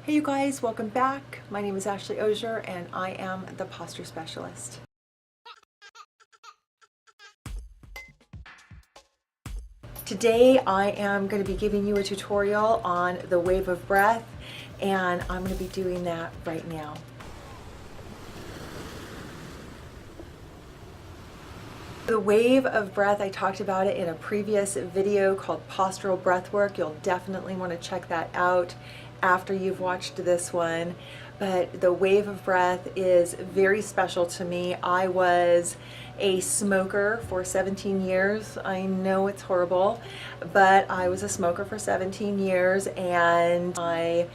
Hey you guys, welcome back. My name is Ashley Osier and I am the posture specialist. Today I am going to be giving you a tutorial on the wave of breath, and I'm going to be doing that right now. The wave of breath, I talked about it in a previous video called Postural Breathwork. You'll definitely want to check that out after you've watched this one. But the wave of breath is very special to me. I was a smoker for 17 years. I know it's horrible, but I was a smoker for 17 years and I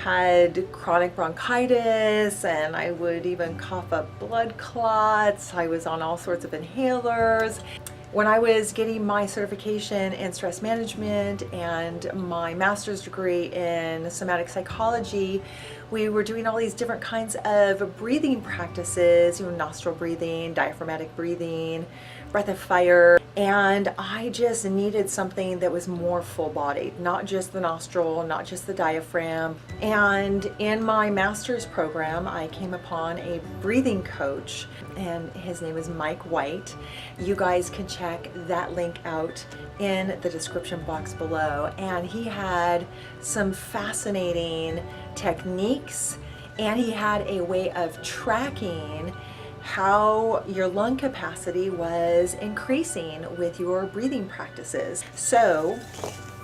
had chronic bronchitis and I would even cough up blood clots. I was on all sorts of inhalers. When I was getting my certification in stress management and my master's degree in somatic psychology, we were doing all these different kinds of breathing practices, nostril breathing, diaphragmatic breathing, breath of fire, and I just needed something that was more full-bodied, not just the nostril, not just the diaphragm. And in my master's program, I came upon a breathing coach, and his name is Mike White. You guys can check that link out in the description box below. And he had some fascinating techniques, and he had a way of tracking how your lung capacity was increasing with your breathing practices. So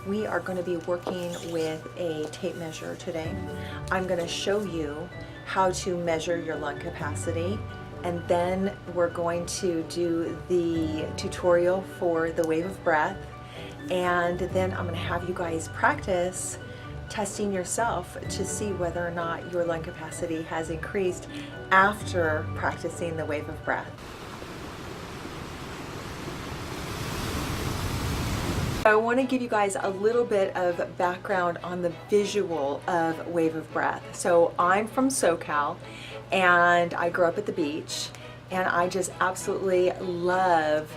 we are going to be working with a tape measure today. I'm going to show you how to measure your lung capacity, and then we're going to do the tutorial for the wave of breath, and then I'm going to have you guys practice testing yourself to see whether or not your lung capacity has increased after practicing the wave of breath. I want to give you guys a little bit of background on the visual of wave of breath. So I'm from SoCal and I grew up at the beach, and I just absolutely love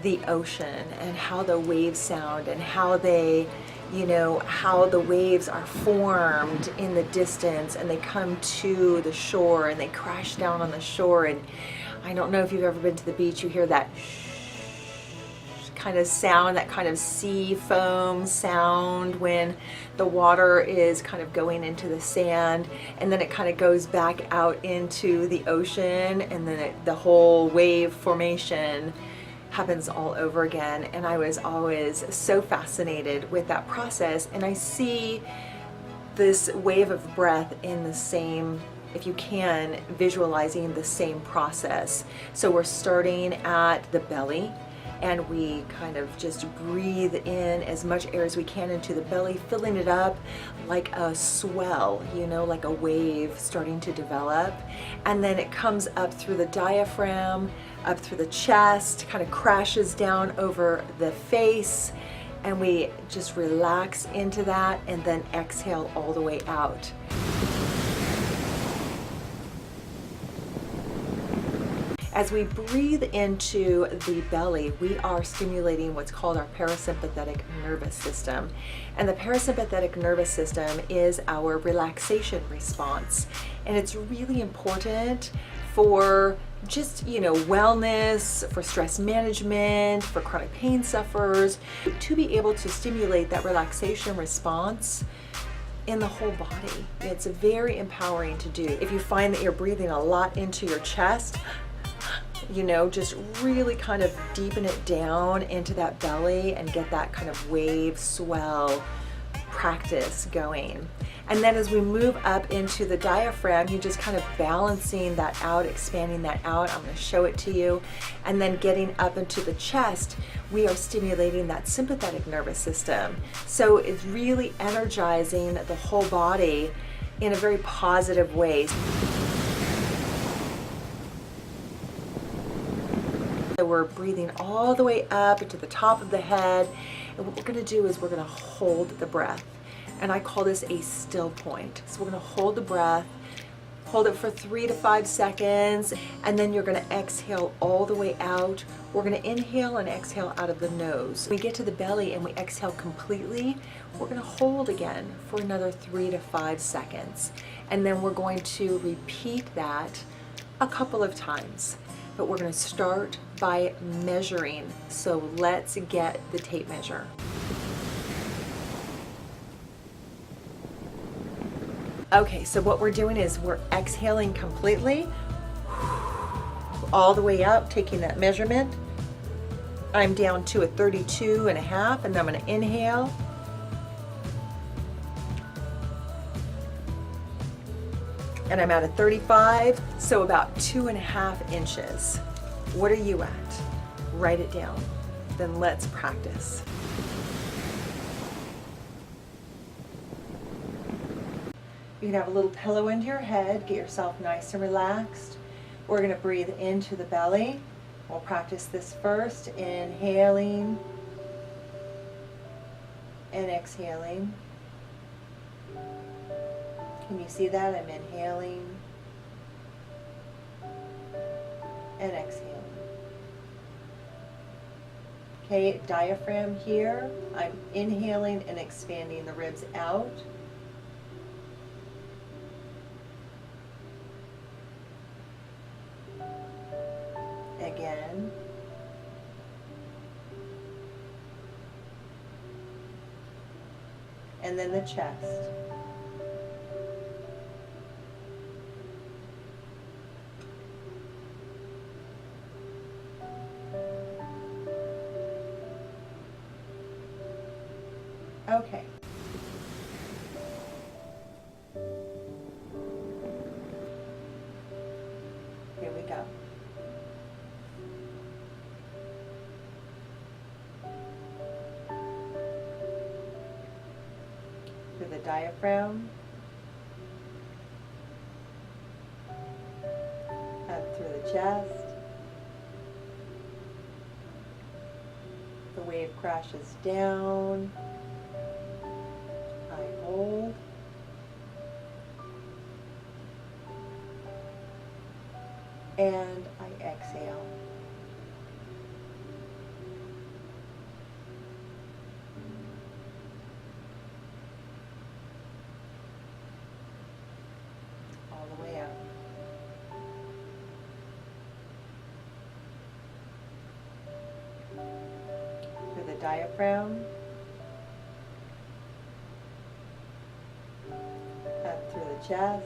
the ocean and how the waves sound and how they how the waves are formed in the distance and they come to the shore and they crash down on the shore. And I don't know if you've ever been to the beach, you hear that kind of sound, that kind of sea foam sound when the water is kind of going into the sand, and then it kind of goes back out into the ocean, and then the whole wave formation happens all over again. And I was always so fascinated with that process, and I see this wave of breath in the same, if you can, visualizing the same process. So we're starting at the belly, and we kind of just breathe in as much air as we can into the belly, filling it up like a swell, like a wave starting to develop. And then it comes up through the diaphragm, up through the chest, kind of crashes down over the face, and we just relax into that and then exhale all the way out. As we breathe into the belly, we are stimulating what's called our parasympathetic nervous system. And the parasympathetic nervous system is our relaxation response. And it's really important for just, wellness, for stress management, for chronic pain sufferers, to be able to stimulate that relaxation response in the whole body. It's very empowering to do. If you find that you're breathing a lot into your chest, just really kind of deepen it down into that belly and get that kind of wave swell practice going. And then as we move up into the diaphragm, you're just kind of balancing that out, expanding that out. I'm going to show it to you. And then getting up into the chest, we are stimulating that sympathetic nervous system. So it's really energizing the whole body in a very positive way. So we're breathing all the way up to the top of the head, and what we're going to do is we're going to hold the breath, and I call this a still point. So we're going to hold the breath Hold it for 3 to 5 seconds, and then you're going to exhale all the way out. We're going to inhale and exhale out of the nose. When we get to the belly and we exhale completely, we're going to hold again for another 3 to 5 seconds. And then we're going to repeat that a couple of times. But we're going to start by measuring. So let's get the tape measure. Okay, so what we're doing is we're exhaling completely, all the way up, taking that measurement. I'm down to a 32.5, and then I'm going to inhale. And I'm at a 35, so about 2.5 inches. What are you at? Write it down. Then let's practice. You can have a little pillow under your head, get yourself nice and relaxed. We're going to breathe into the belly. We'll practice this first, inhaling and exhaling. Can you see that? I'm inhaling and exhaling. Okay, diaphragm here. I'm inhaling and expanding the ribs out. Again. And then the chest. Okay. Here we go. Through the diaphragm, up through the chest. The wave crashes down. I hold. And I exhale. All the way up. Through the diaphragm. Up through the chest.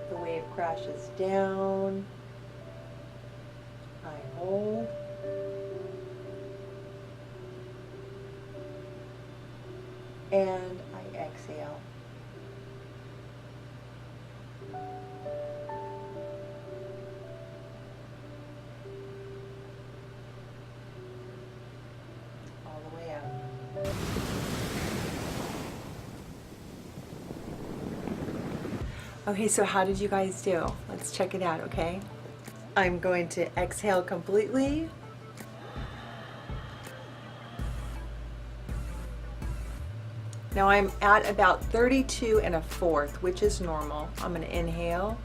The wave crashes down. I hold. And I exhale. All the way up. Okay, so how did you guys do? Let's check it out, okay? I'm going to exhale completely. Now I'm at about 32.25, which is normal. I'm going to inhale.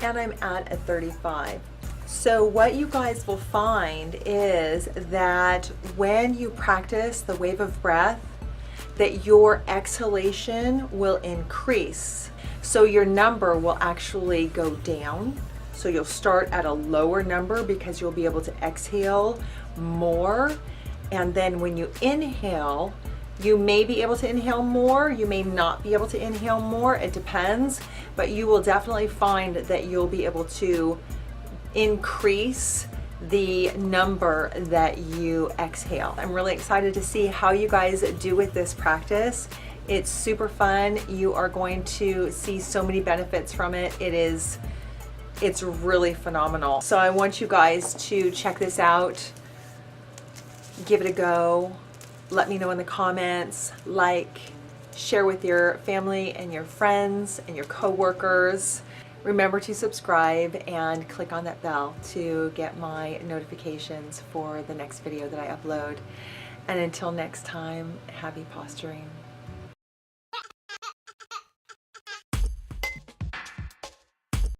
And I'm at a 35. So what you guys will find is that when you practice the wave of breath, that your exhalation will increase. So your number will actually go down. So you'll start at a lower number because you'll be able to exhale more. And then when you inhale, you may be able to inhale more, you may not be able to inhale more, it depends, but you will definitely find that you'll be able to increase the number that you exhale. I'm really excited to see how you guys do with this practice. It's super fun. You are going to see so many benefits from it. It's really phenomenal. So I want you guys to check this out, give it a go. Let me know in the comments, like, Share with your family and your friends and your coworkers. Remember to subscribe and click on that bell to get my notifications for the next video that I upload. And until next time, happy posturing.